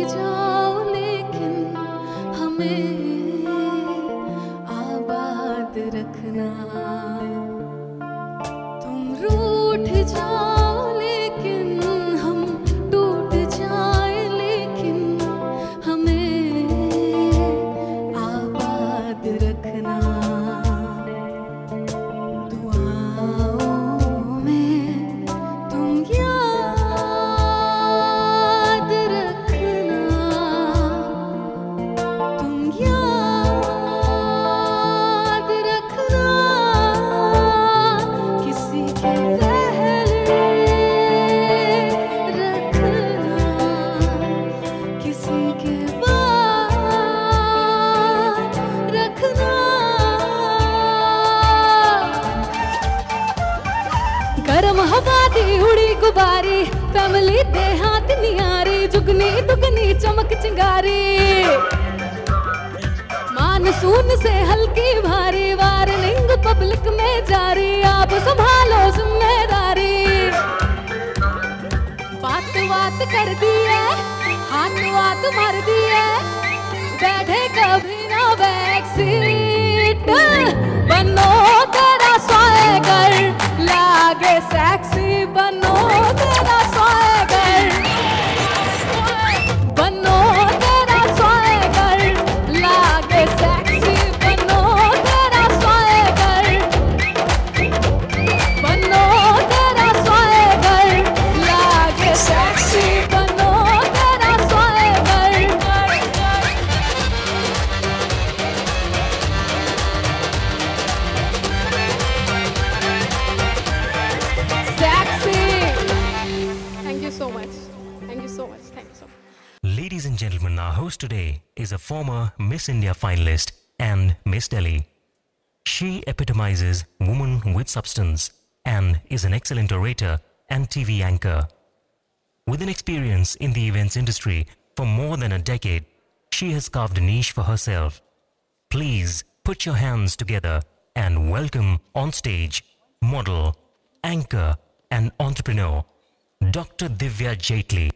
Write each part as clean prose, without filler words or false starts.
जाओ लेकिन हमें आबाद रखना। तुम रूठ जाओ लेकिन हम टूट जाए, लेकिन हमें आबाद रखना। गरम हवा दी उड़ी गुबारी, फैमिली दे हाथ नियारी, जुगनी दुगनी चमक चिंगारी। मानसून से हल्की भारी, वार्निंग पब्लिक में जारी, आप संभालो जिम्मेदारी। बात कर दी है, हाथ बात मार दी है, बैठे कभी ना बैक सीट। बनो तेरा स्वैगर लागे सेक्सी, बनो तेरा स्वैगर, बनो तेरा स्वैगर लागे सेक्सी, बनो तेरा स्वैगर, बनो तेरा स्वैगर लागे सेक्सी, बनो तेरा swagger. Ladies and gentlemen, our host today is a former Miss India finalist and Miss Delhi. She epitomizes woman with substance and is an excellent orator and TV anchor. With an experience in the events industry for more than a decade, she has carved a niche for herself. Please put your hands together and welcome on stage model, anchor and entrepreneur, Dr. Divya Jaitley.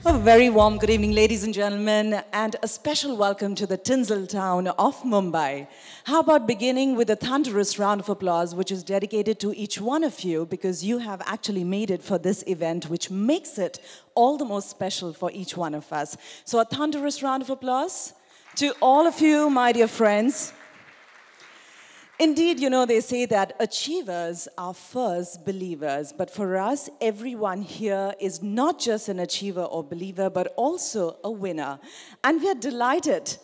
A very warm good evening, ladies and gentlemen, and a special welcome to the tinsel town of Mumbai. How about beginning with a thunderous round of applause, which is dedicated to each one of you, because you have actually made it for this event, which makes it all the more special for each one of us. So a thunderous round of applause to all of you, my dear friends. Indeed, you know, they say that achievers are first believers, but for us, everyone here is not just an achiever or believer, but also a winner. And we are delighted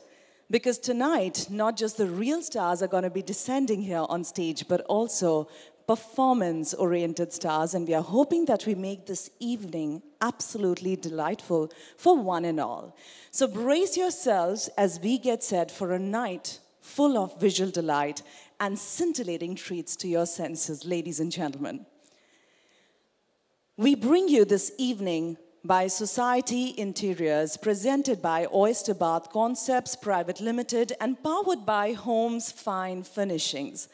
because tonight, not just the real stars are going to be descending here on stage, but also performance-oriented stars, and we are hoping that we make this evening absolutely delightful for one and all. So brace yourselves as we get set for a night full of visual delight and scintillating treats to your senses, ladies and gentlemen. We bring you this evening by Society Interiors, presented by Oyster Bath Concepts Private Limited and powered by Homes Fine Finishings.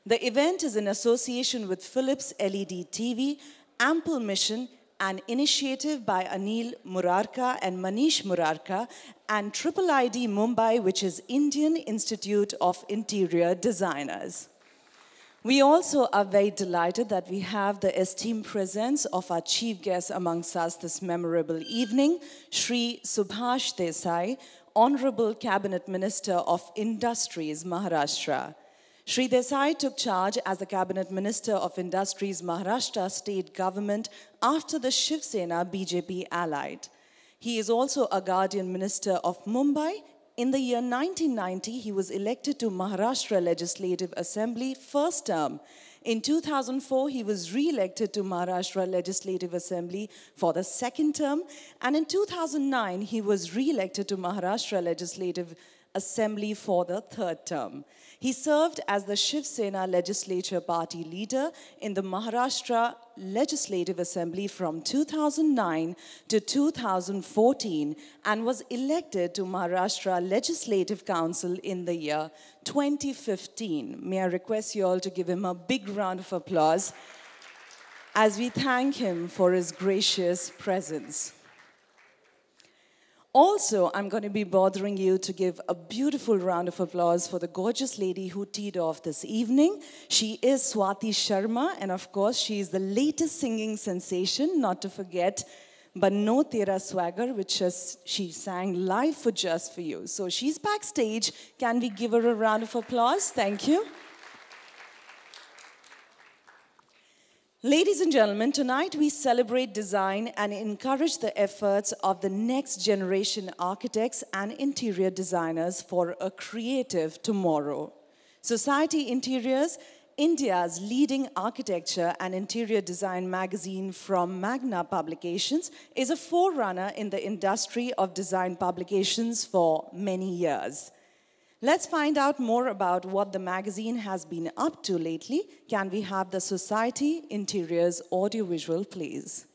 The event is in association with Philips LED TV, Ample Mission, an initiative by Anil Murarka and Manish Murarka, and Triple ID Mumbai, which is Indian Institute of Interior Designers. We also are very delighted that we have the esteemed presence of our chief guest amongst us this memorable evening, Shri Subhash Desai, Honorable Cabinet Minister of Industries, Maharashtra. Shri Desai took charge as the Cabinet Minister of Industries, Maharashtra State Government after the Shiv Sena BJP allied. He is also a Guardian Minister of Mumbai. In the year 1990, he was elected to Maharashtra Legislative Assembly first term. In 2004, he was re-elected to Maharashtra Legislative Assembly for the second term. And in 2009, he was re-elected to Maharashtra Legislative Assembly for the third term. He served as the Shiv Sena Legislature Party leader in the Maharashtra Legislative Assembly from 2009 to 2014 and was elected to Maharashtra Legislative Council in the year 2015. May I request you all to give him a big round of applause as we thank him for his gracious presence. Also, I'm going to be bothering you to give a beautiful round of applause for the gorgeous lady who teed off this evening. She is Swati Sharma, and of course, she is the latest singing sensation, not to forget Banno Tera Swagger, which she sang live for Just For You. So she's backstage. Can we give her a round of applause? Thank you. Ladies and gentlemen, tonight we celebrate design and encourage the efforts of the next generation architects and interior designers for a creative tomorrow. Society Interiors, India's leading architecture and interior design magazine from Magna Publications, is a forerunner in the industry of design publications for many years. Let's find out more about what the magazine has been up to lately. Can we have the Society Interiors audiovisual, please?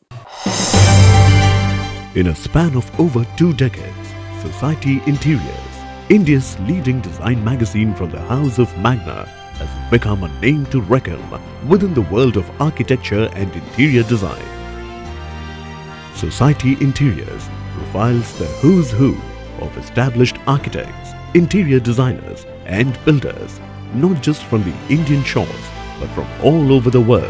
In a span of over 2 decades, Society Interiors, India's leading design magazine from the house of Magna, has become a name to reckon within the world of architecture and interior design. Society Interiors profiles the who's who of established architects, interior designers and builders, not just from the Indian shores, but from all over the world.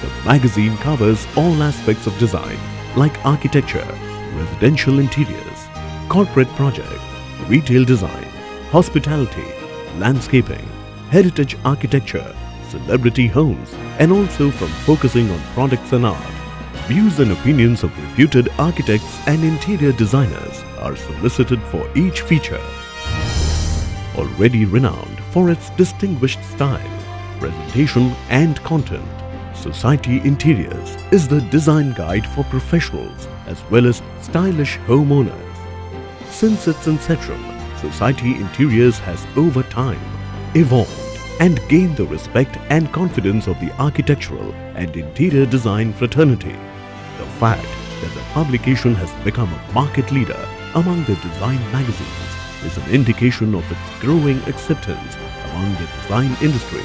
The magazine covers all aspects of design like architecture, residential interiors, corporate projects, retail design, hospitality, landscaping, heritage architecture, celebrity homes, and also from focusing on products and art. Views and opinions of reputed architects and interior designers are solicited for each feature. Already renowned for its distinguished style, presentation and content, Society Interiors is the design guide for professionals as well as stylish homeowners. Since its inception, Society Interiors has over time evolved and gained the respect and confidence of the architectural and interior design fraternity. The fact that the publication has become a market leader among the design magazines is an indication of its growing acceptance among the design industry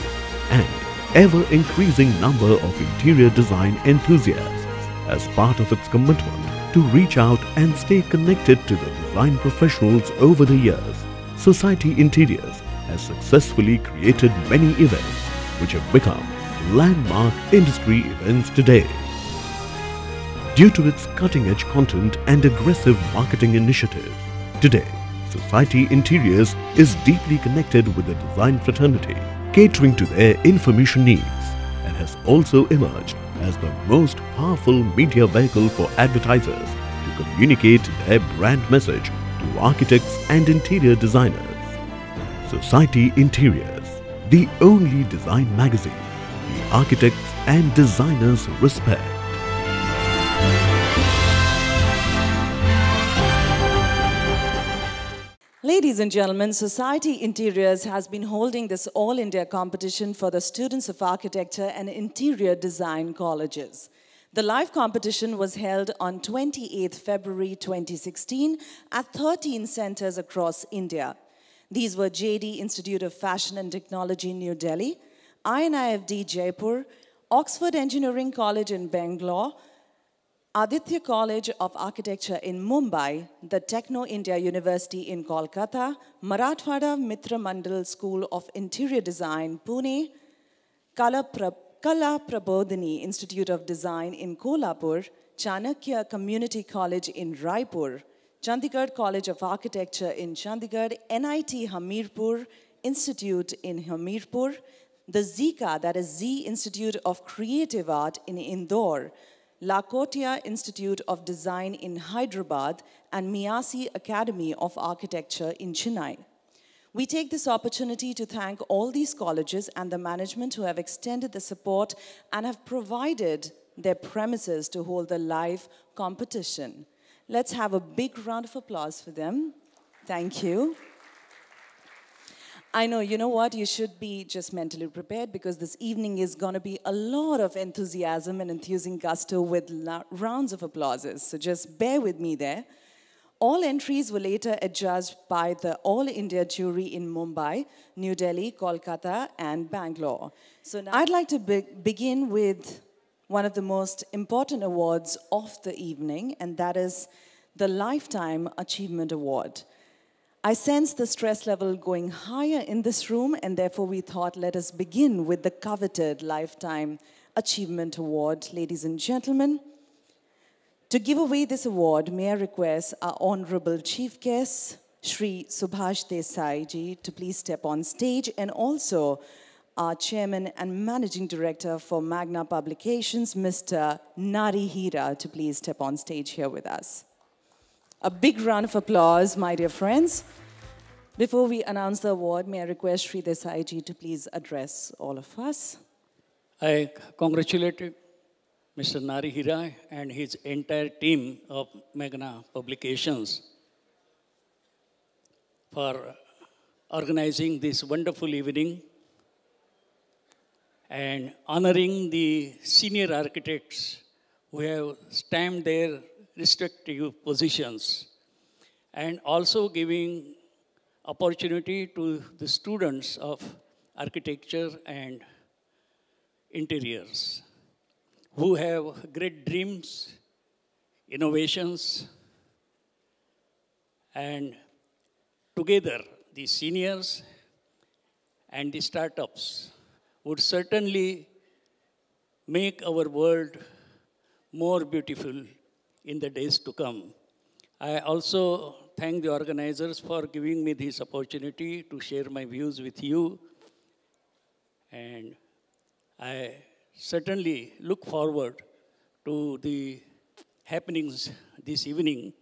and ever-increasing number of interior design enthusiasts as part of its commitment to reach out and stay connected to the design professionals over the years. Society Interiors has successfully created many events which have become landmark industry events today. Due to its cutting-edge content and aggressive marketing initiatives, today, Society Interiors is deeply connected with the design fraternity, catering to their information needs, and has also emerged as the most powerful media vehicle for advertisers to communicate their brand message to architects and interior designers. Society Interiors, the only design magazine the architects and designers respect. Ladies and gentlemen, Society Interiors has been holding this All India competition for the students of architecture and interior design colleges. The live competition was held on 28th February 2016 at 13 centers across India. These were JD Institute of Fashion and Technology, New Delhi, INIFD Jaipur, Oxford Engineering College in Bangalore, Aditya College of Architecture in Mumbai, the Techno India University in Kolkata, Marathwada Mitra Mandal School of Interior Design, Pune, Kala Prabodhini Institute of Design in Kolhapur, Chanakya Community College in Raipur, Chandigarh College of Architecture in Chandigarh, NIT Hamirpur Institute in Hamirpur, the Zika, that is Z Institute of Creative Art in Indore, Lakotia Institute of Design in Hyderabad, and Miyasi Academy of Architecture in Chennai. We take this opportunity to thank all these colleges and the management who have extended the support and have provided their premises to hold the live competition. Let's have a big round of applause for them. Thank you. I know, you know what, you should be just mentally prepared because this evening is going to be a lot of enthusiasm and enthusing gusto with rounds of applauses. So just bear with me there. All entries were later adjudged by the All India jury in Mumbai, New Delhi, Kolkata, and Bangalore. So now I'd like to begin with one of the most important awards of the evening, and that is the Lifetime Achievement Award. I sense the stress level going higher in this room, and therefore we thought, let us begin with the coveted Lifetime Achievement Award. Ladies and gentlemen, to give away this award, may I request our Honorable Chief Guest, Shri Subhash Desai ji, to please step on stage, and also our Chairman and Managing Director for Magna Publications, Mr. Nari Hira, to please step on stage here with us. A big round of applause, my dear friends. Before we announce the award, may I request Shri Desai ji to please address all of us. I congratulate Mr. Nari Hira and his entire team of Magna Publications for organizing this wonderful evening and honoring the senior architects who have stamped their respective positions, and also giving opportunity to the students of architecture and interiors who have great dreams, innovations, and together the seniors and the startups would certainly make our world more beautiful in the days to come. I also thank the organizers for giving me this opportunity to share my views with you. And I certainly look forward to the happenings this evening.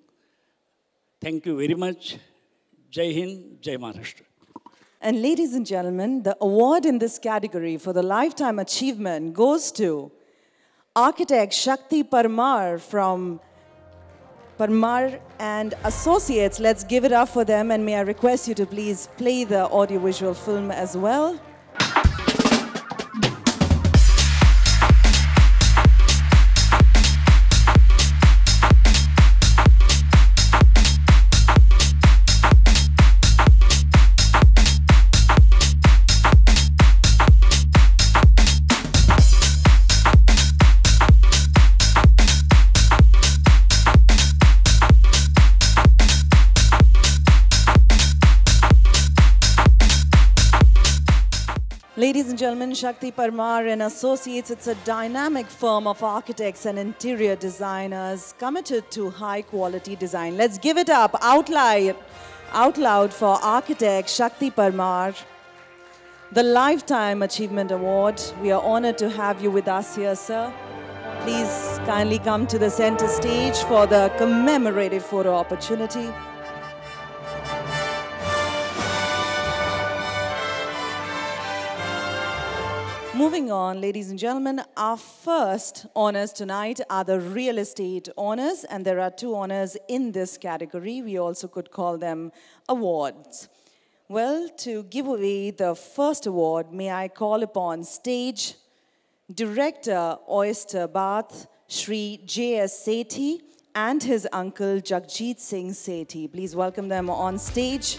Thank you very much. Jai Hind, Jai Maharashtra. And ladies and gentlemen, the award in this category for the Lifetime Achievement goes to architect Shakti Parmar from Parmar and Associates. Let's give it up for them, and may I request you to please play the audiovisual film as well. Ladies and gentlemen, Shakti Parmar and Associates, it's a dynamic firm of architects and interior designers committed to high quality design. Let's give it up out loud for architect Shakti Parmar, the Lifetime Achievement Award. We are honored to have you with us here, sir. Please kindly come to the center stage for the commemorative photo opportunity. Moving on, ladies and gentlemen, our first honors tonight are the real estate honors, and there are two honors in this category. We also could call them awards. Well, to give away the first award, may I call upon stage Director Oyster Bath, Shri J.S. Sethi, and his uncle Jagjit Singh Sethi. Please welcome them on stage.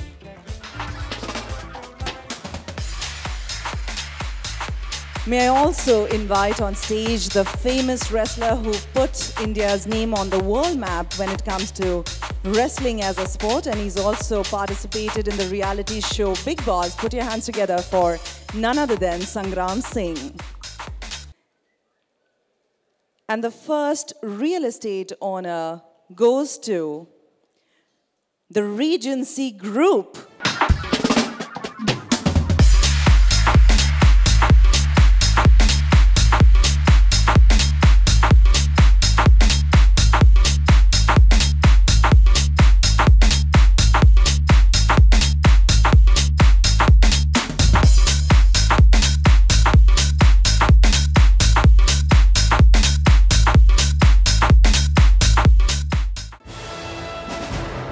May I also invite on stage the famous wrestler who put India's name on the world map when it comes to wrestling as a sport, and he's also participated in the reality show Bigg Boss. Put your hands together for none other than Sangram Singh. And the first real estate honor goes to the Regency Group.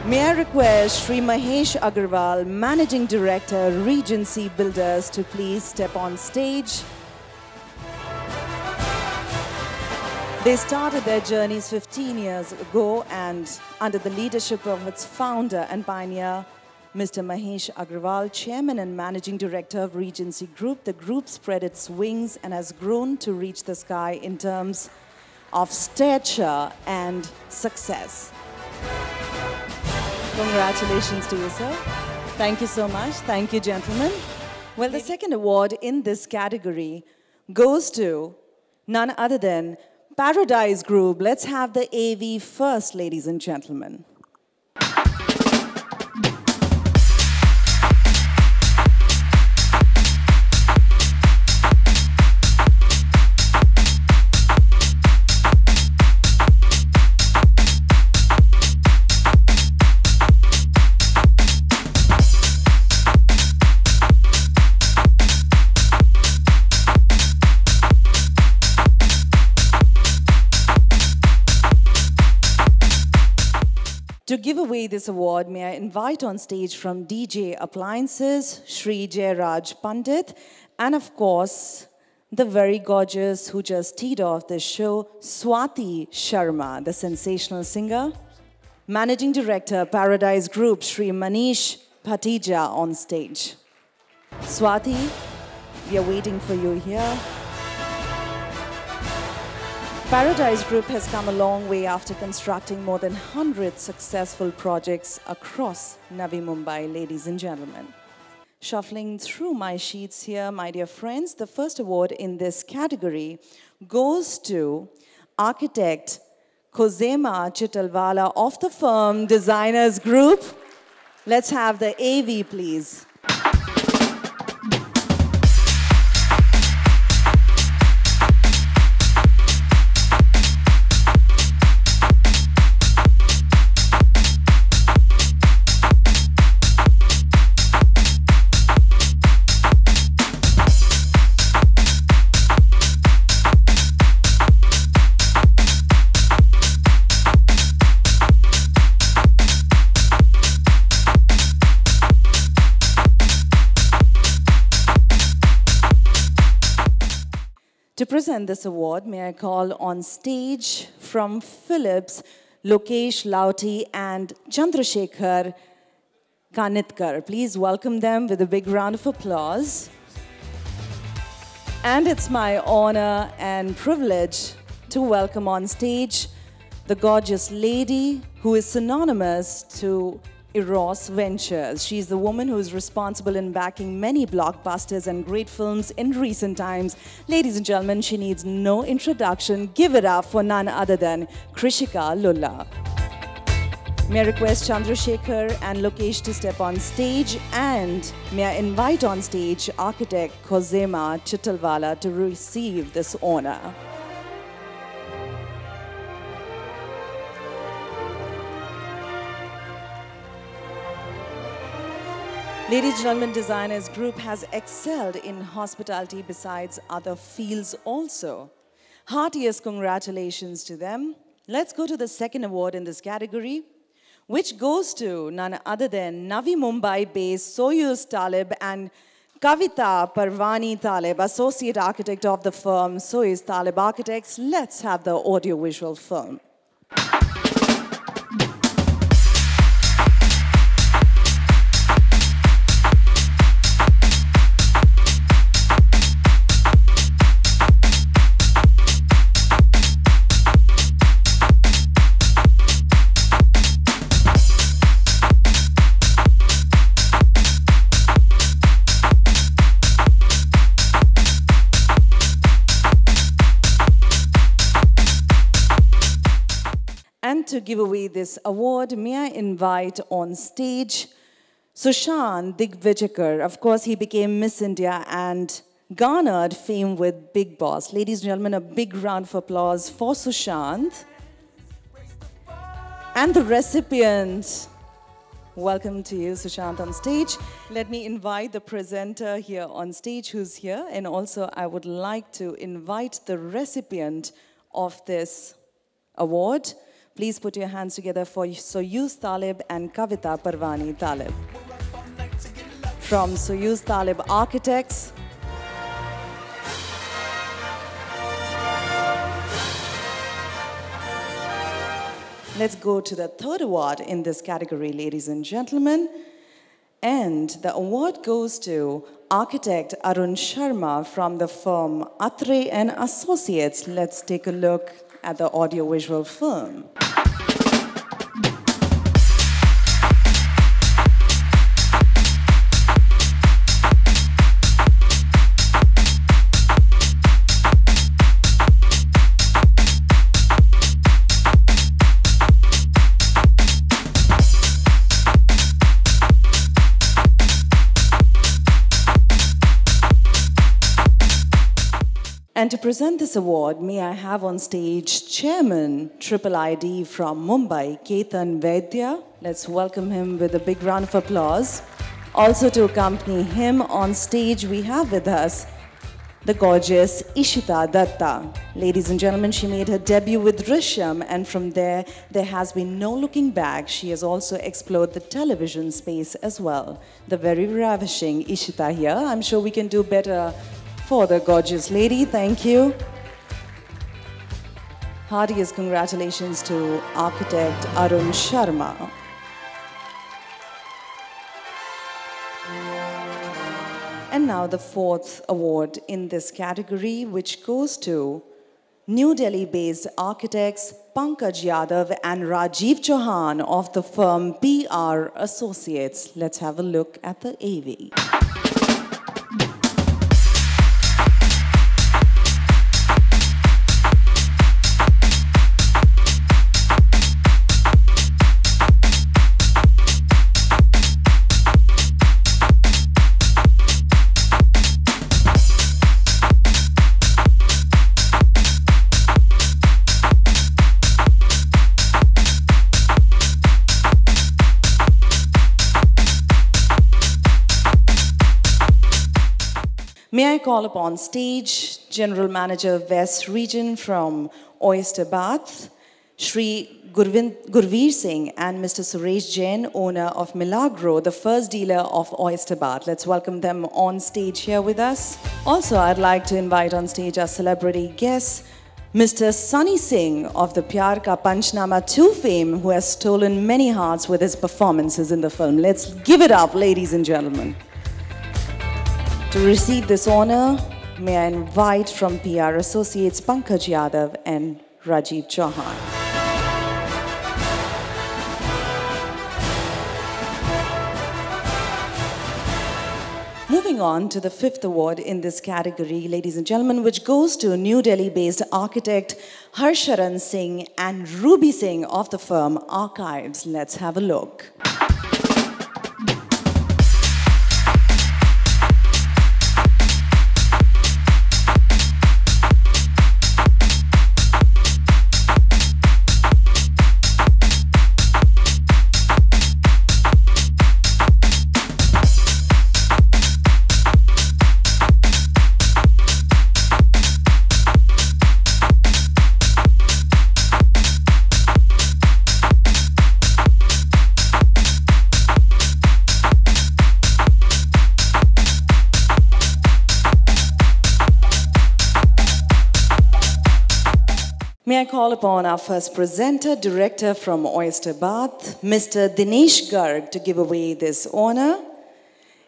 May I request Shri Mahesh Agarwal, Managing Director, Regency Builders, to please step on stage. They started their journeys 15 years ago, and under the leadership of its founder and pioneer, Mr. Mahesh Agrawal, Chairman and Managing Director of Regency Group, the group spread its wings and has grown to reach the sky in terms of stature and success. Congratulations to you, sir. Thank you so much. Thank you, gentlemen. Well, the second award in this category goes to none other than Paradise Group. Let's have the AV first, ladies and gentlemen. To give away this award, may I invite on stage from DJ Appliances, Shri Jairaj Pandit, and of course, the very gorgeous who just teed off this show, Swati Sharma, the sensational singer. Managing Director, Paradise Group, Shri Manish Patija on stage. Swati, we are waiting for you here. Paradise Group has come a long way after constructing more than 100 successful projects across Navi Mumbai, ladies and gentlemen. Shuffling through my sheets here, my dear friends, the first award in this category goes to architect Kozema Chittalwala of the firm Designers Group. Let's have the AV, please. To present this award, may I call on stage from Philips, Lokesh Lauti and Chandrasekhar Kanitkar. Please welcome them with a big round of applause. And it's my honor and privilege to welcome on stage the gorgeous lady who is synonymous to Eros Ventures. She's the woman who is responsible in backing many blockbusters and great films in recent times. Ladies and gentlemen, she needs no introduction. Give it up for none other than Krishika Lulla. May I request Chandrasekhar and Lokesh to step on stage, and may I invite on stage architect Kozema Chittalwala to receive this honor. Ladies and gentlemen, Designers Group has excelled in hospitality besides other fields also. Heartiest congratulations to them. Let's go to the second award in this category, which goes to none other than Navi Mumbai-based Soyuz Talib and Kavita Parvani Talib, Associate Architect of the firm Soyuz Talib Architects. Let's have the audiovisual film. And to give away this award, may I invite on stage Sushant Digvijayakar. Of course, he became Miss India and garnered fame with Bigg Boss. Ladies and gentlemen, a big round of applause for Sushant. And the recipient. Welcome to you, Sushant, on stage. Let me invite the presenter here on stage who's here. And also, I would like to invite the recipient of this award. Please put your hands together for Soyuz Talib and Kavita Parvani Talib. From Soyuz Talib Architects. Let's go to the third award in this category, ladies and gentlemen. And the award goes to architect Arun Sharma from the firm Atre and Associates. Let's take a look at the audiovisual film. And to present this award, may I have on stage Chairman Triple ID from Mumbai, Ketan Vaidya. Let's welcome him with a big round of applause. Also to accompany him on stage, we have with us the gorgeous Ishita Datta. Ladies and gentlemen, she made her debut with Drishyam, and from there has been no looking back. She has also explored the television space as well. The very ravishing Ishita here. I'm sure we can do better for the gorgeous lady. Thank you. Heartiest congratulations to architect Arun Sharma. And now the fourth award in this category, which goes to New Delhi-based architects Pankaj Yadav and Rajiv Chauhan of the firm PR Associates. Let's have a look at the AV. May I call upon stage General Manager West Region from Oyster Bath, Shri Gurveer Singh and Mr. Suresh Jain, owner of Milagro, the first dealer of Oyster Bath. Let's welcome them on stage here with us. Also, I'd like to invite on stage our celebrity guest, Mr. Sunny Singh of the Pyar Ka Panchnama 2 fame, who has stolen many hearts with his performances in the film. Let's give it up, ladies and gentlemen. To receive this honor, may I invite from PR Associates Pankaj Yadav and Rajiv Chauhan. Moving on to the fifth award in this category, ladies and gentlemen, which goes to New Delhi-based architect Harsharan Singh and Ruby Singh of the firm Archives. Let's have a look. May I call upon our first presenter, director from Oyster Bath, Mr. Dinesh Garg, to give away this honor.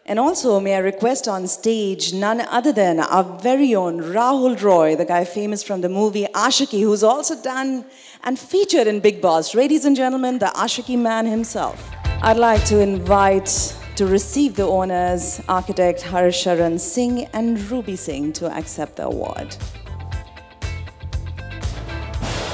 And also, may I request on stage none other than our very own Rahul Roy, the guy famous from the movie Ashiki, who's also done and featured in Bigg Boss. Ladies and gentlemen, the Ashiki man himself. I'd like to invite to receive the honors architect Harsharan Singh and Ruby Singh to accept the award.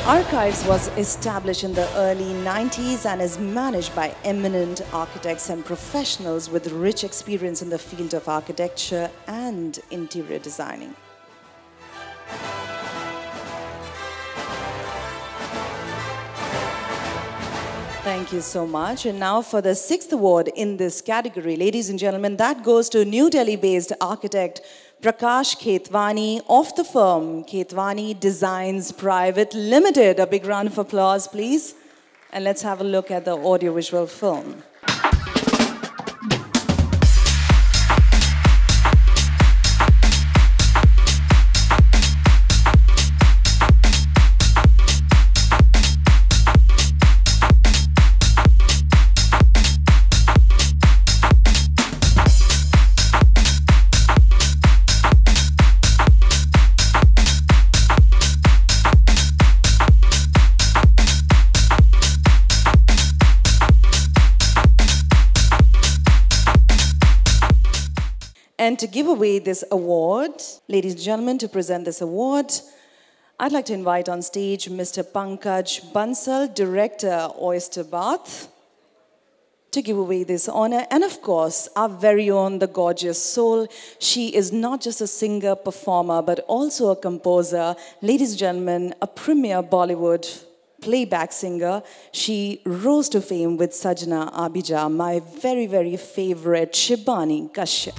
Archives was established in the early 90s and is managed by eminent architects and professionals with rich experience in the field of architecture and interior designing. Thank you so much. And now for the sixth award in this category, ladies and gentlemen, that goes to New Delhi-based architect Prakash Khetwani of the firm Khetwani Designs Private Limited. A big round of applause, please. And let's have a look at the audiovisual film. And to give away this award, ladies and gentlemen, to present this award, I'd like to invite on stage Mr. Pankaj Bansal, Director, Oyster Bath, to give away this honor. And of course, our very own, the gorgeous soul. She is not just a singer, performer, but also a composer. Ladies and gentlemen, a premier Bollywood playback singer. She rose to fame with Sajna Abija, my very, very favorite Shibani Kashyap.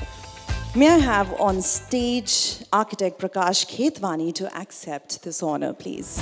May I have on stage architect Prakash Khetwani to accept this honor, please.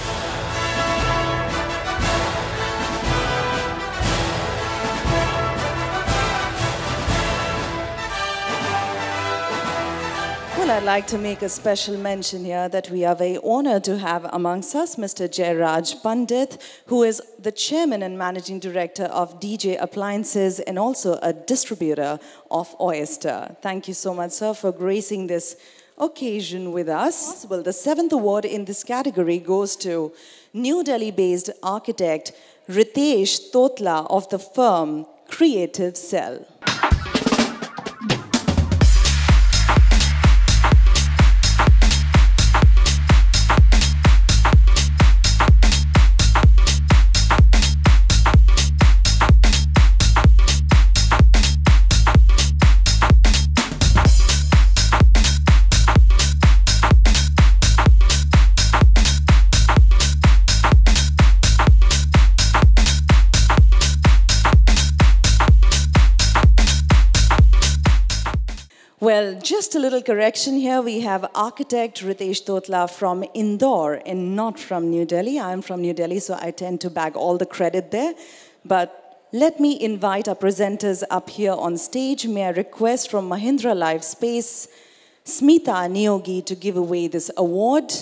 Well, I'd like to make a special mention here that we are very honored to have amongst us Mr. Jairaj Pandit, who is the chairman and managing director of DJ Appliances and also a distributor of Oyster. Thank you so much, sir, for gracing this occasion with us. Well, the 7th award in this category goes to New Delhi-based architect Ritesh Totla of the firm Creative Cell. Well, just a little correction here. We have architect Ritesh Totla from Indore and not from New Delhi. I'm from New Delhi, so I tend to bag all the credit there. But let me invite our presenters up here on stage. May I request from Mahindra Life Space, Smita Neogi to give away this award.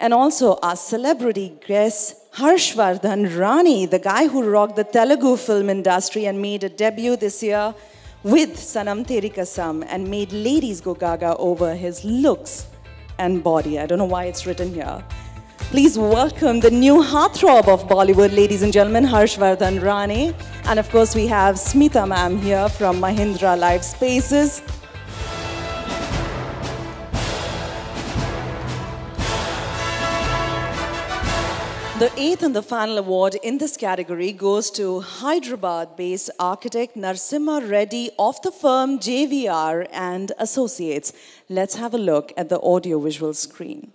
And also our celebrity guest, Harshvardhan Rani, the guy who rocked the Telugu film industry and made a debut this year with Sanam Teri Kasam and made ladies go gaga over his looks and body. I don't know why it's written here. Please welcome the new heartthrob of Bollywood, ladies and gentlemen, Harshvardhan Rani. And of course, we have Smita ma'am here from Mahindra Life Spaces. The 8th and the final award in this category goes to Hyderabad-based architect Narsimha Reddy of the firm JVR and Associates. Let's have a look at the audio-visual screen.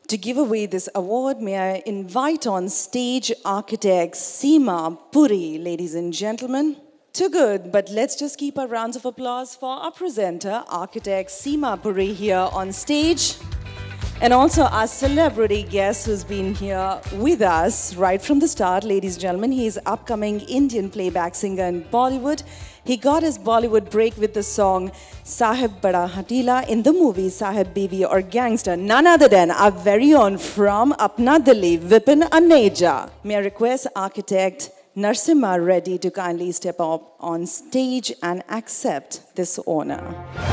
To give away this award, may I invite on stage architect Seema Puri, ladies and gentlemen. Too good, but let's just keep a round of applause for our presenter, architect Seema Puri, here on stage. And also our celebrity guest who's been here with us right from the start, ladies and gentlemen. He's upcoming Indian playback singer in Bollywood. He got his Bollywood break with the song Sahib Bada Hatila in the movie Sahib Biwi or Gangster. None other than our very own from Apna Delhi, Vipin Aneja. May I request architect Narsimha Reddy to kindly step up on stage and accept this honor.